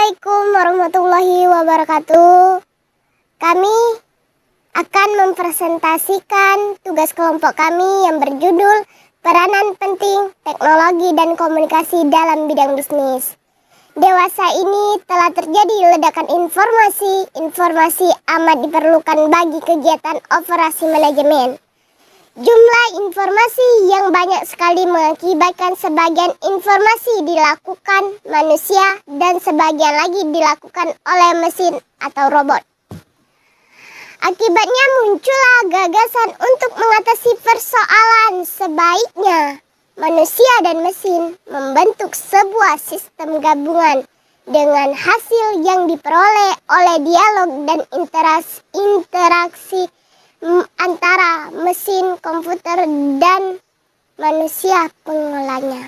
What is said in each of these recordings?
Assalamualaikum warahmatullahi wabarakatuh. Kami akan mempresentasikan tugas kelompok kami yang berjudul Peranan Penting Teknologi dan Komunikasi dalam Bidang Bisnis. Dewasa ini telah terjadi ledakan informasi amat diperlukan bagi kegiatan operasi manajemen. Jumlah informasi yang banyak sekali mengakibatkan sebagian informasi dilakukan manusia dan sebagian lagi dilakukan oleh mesin atau robot. Akibatnya muncullah gagasan untuk mengatasi persoalan. Sebaiknya manusia dan mesin membentuk sebuah sistem gabungan dengan hasil yang diperoleh oleh dialog dan interaksi antara mesin, komputer, dan manusia pengolahnya.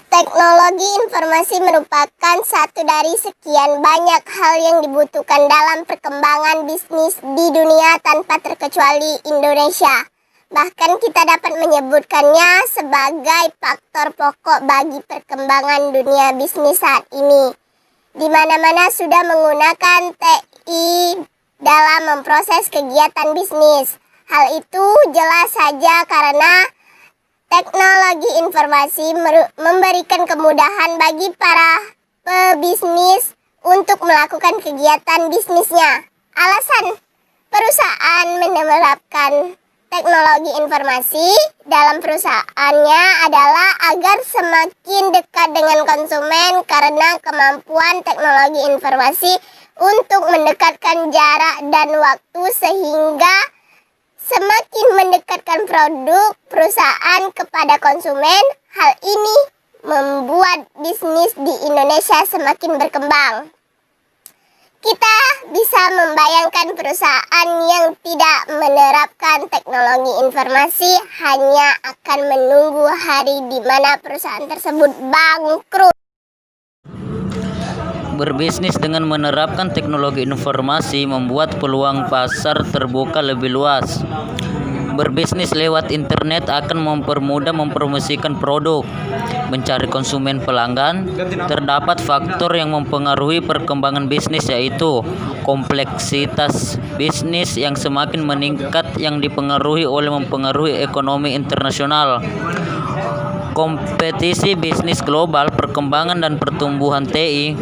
Teknologi informasi merupakan satu dari sekian banyak hal yang dibutuhkan dalam perkembangan bisnis di dunia tanpa terkecuali Indonesia. Bahkan kita dapat menyebutkannya sebagai faktor pokok bagi perkembangan dunia bisnis saat ini. Di mana-mana sudah menggunakan TI dalam memproses kegiatan bisnis. Hal itu jelas saja karena teknologi informasi memberikan kemudahan bagi para pebisnis untuk melakukan kegiatan bisnisnya. Alasan perusahaan menerapkan teknologi informasi dalam perusahaannya adalah agar semakin dekat dengan konsumen karena kemampuan teknologi informasi untuk mendekatkan jarak dan waktu sehingga semakin mendekatkan produk perusahaan kepada konsumen. Hal ini membuat bisnis di Indonesia semakin berkembang. Kita bisa membayangkan perusahaan yang tidak menerapkan teknologi informasi hanya akan menunggu hari di mana perusahaan tersebut bangkrut. Berbisnis dengan menerapkan teknologi informasi membuat peluang pasar terbuka lebih luas. Berbisnis lewat internet akan mempermudah mempromosikan produk, mencari konsumen pelanggan. Terdapat faktor yang mempengaruhi perkembangan bisnis yaitu kompleksitas bisnis yang semakin meningkat yang dipengaruhi oleh ekonomi internasional, kompetisi bisnis global, perkembangan dan pertumbuhan TI,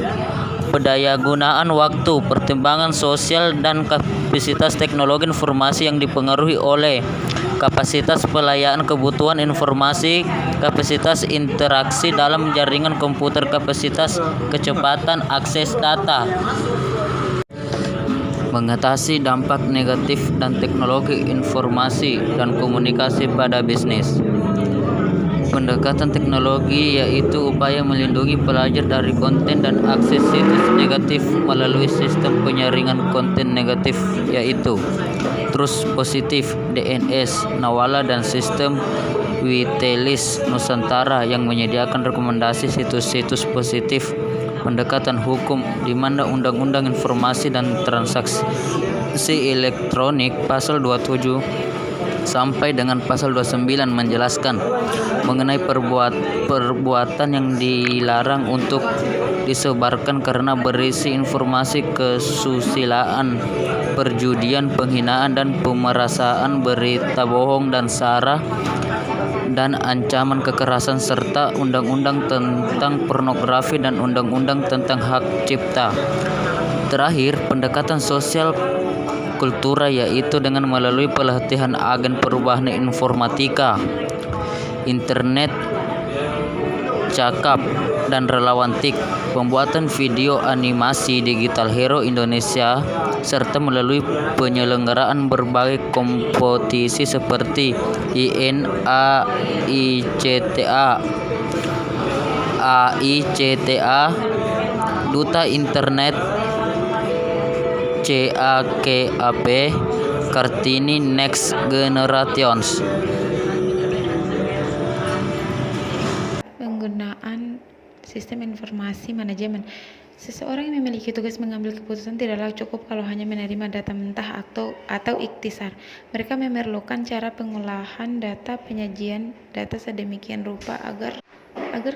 pendayagunaan waktu, pertimbangan sosial, dan kapasitas teknologi informasi yang dipengaruhi oleh kapasitas pelayanan kebutuhan informasi, kapasitas interaksi dalam jaringan komputer, kapasitas kecepatan akses data. Mengatasi dampak negatif dan teknologi informasi dan komunikasi pada bisnis. Pendekatan teknologi yaitu upaya melindungi pelajar dari konten dan akses situs negatif melalui sistem penyaringan konten negatif yaitu Trust Positif DNS Nawala dan sistem Witelis Nusantara yang menyediakan rekomendasi situs-situs positif. Pendekatan hukum di mana Undang-Undang Informasi dan Transaksi Elektronik pasal 27 sampai dengan pasal 29 menjelaskan mengenai perbuatan yang dilarang untuk disebarkan karena berisi informasi kesusilaan, perjudian, penghinaan dan pemerasaan, berita bohong dan sara dan ancaman kekerasan serta undang-undang tentang pornografi dan undang-undang tentang hak cipta. Terakhir, pendekatan sosial kultura yaitu dengan melalui pelatihan agen perubahan informatika, internet cakap dan relawan TIK, pembuatan video animasi digital hero Indonesia, serta melalui penyelenggaraan berbagai kompetisi seperti INA, AICTA, Duta Internet, CAKAP, Kartini Next Generations. Penggunaan sistem informasi manajemen. Seseorang yang memiliki tugas mengambil keputusan tidaklah cukup kalau hanya menerima data mentah atau ikhtisar. Mereka memerlukan cara pengolahan data, penyajian data sedemikian rupa agar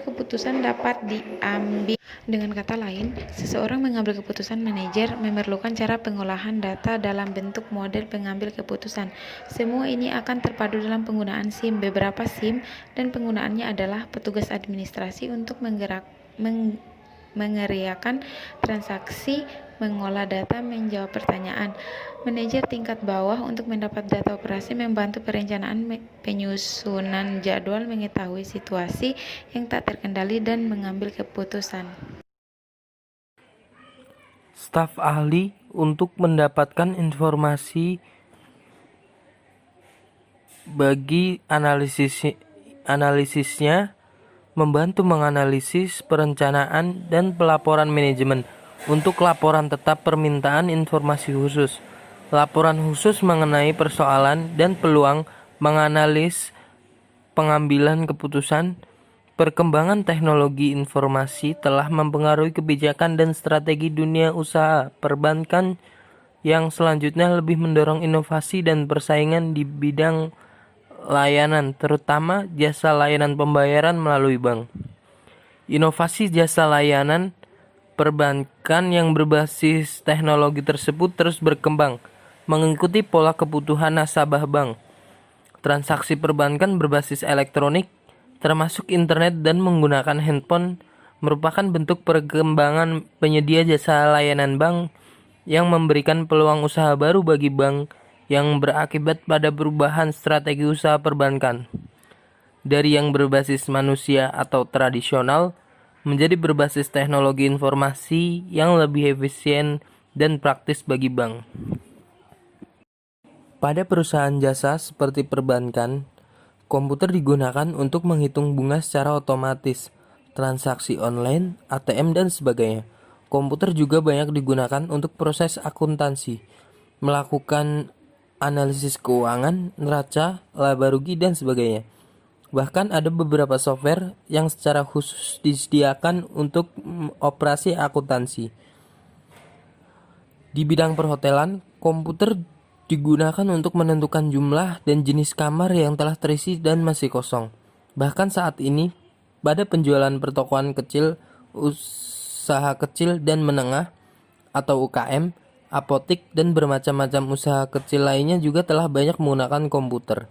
keputusan dapat diambil. Dengan kata lain, seseorang mengambil keputusan manajer memerlukan cara pengolahan data dalam bentuk model pengambil keputusan. Semua ini akan terpadu dalam penggunaan SIM. Beberapa SIM dan penggunaannya adalah petugas administrasi untuk mengeriakan transaksi, mengolah data, menjawab pertanyaan. Manajer tingkat bawah untuk mendapat data operasi, membantu perencanaan, penyusunan jadwal, mengetahui situasi yang tak terkendali, dan mengambil keputusan. Staf ahli untuk mendapatkan informasi bagi analisisnya, membantu menganalisis perencanaan dan pelaporan manajemen. Untuk laporan tetap permintaan informasi khusus, laporan khusus mengenai persoalan dan peluang, menganalis pengambilan keputusan. Perkembangan teknologi informasi telah mempengaruhi kebijakan dan strategi dunia usaha perbankan yang selanjutnya lebih mendorong inovasi dan persaingan di bidang layanan, terutama jasa layanan pembayaran melalui bank. Inovasi jasa layanan perbankan yang berbasis teknologi tersebut terus berkembang, mengikuti pola kebutuhan nasabah bank. Transaksi perbankan berbasis elektronik, termasuk internet dan menggunakan handphone, merupakan bentuk perkembangan penyedia jasa layanan bank yang memberikan peluang usaha baru bagi bank yang berakibat pada perubahan strategi usaha perbankan dari yang berbasis manusia atau tradisional menjadi berbasis teknologi informasi yang lebih efisien dan praktis bagi bank. Pada perusahaan jasa seperti perbankan, komputer digunakan untuk menghitung bunga secara otomatis, transaksi online, ATM, dan sebagainya. Komputer juga banyak digunakan untuk proses akuntansi, melakukan analisis keuangan, neraca, laba rugi, dan sebagainya. Bahkan ada beberapa software yang secara khusus disediakan untuk operasi akuntansi. Di bidang perhotelan, komputer digunakan untuk menentukan jumlah dan jenis kamar yang telah terisi dan masih kosong. Bahkan saat ini, pada penjualan pertokoan kecil, usaha kecil dan menengah atau UKM, apotik, dan bermacam-macam usaha kecil lainnya juga telah banyak menggunakan komputer.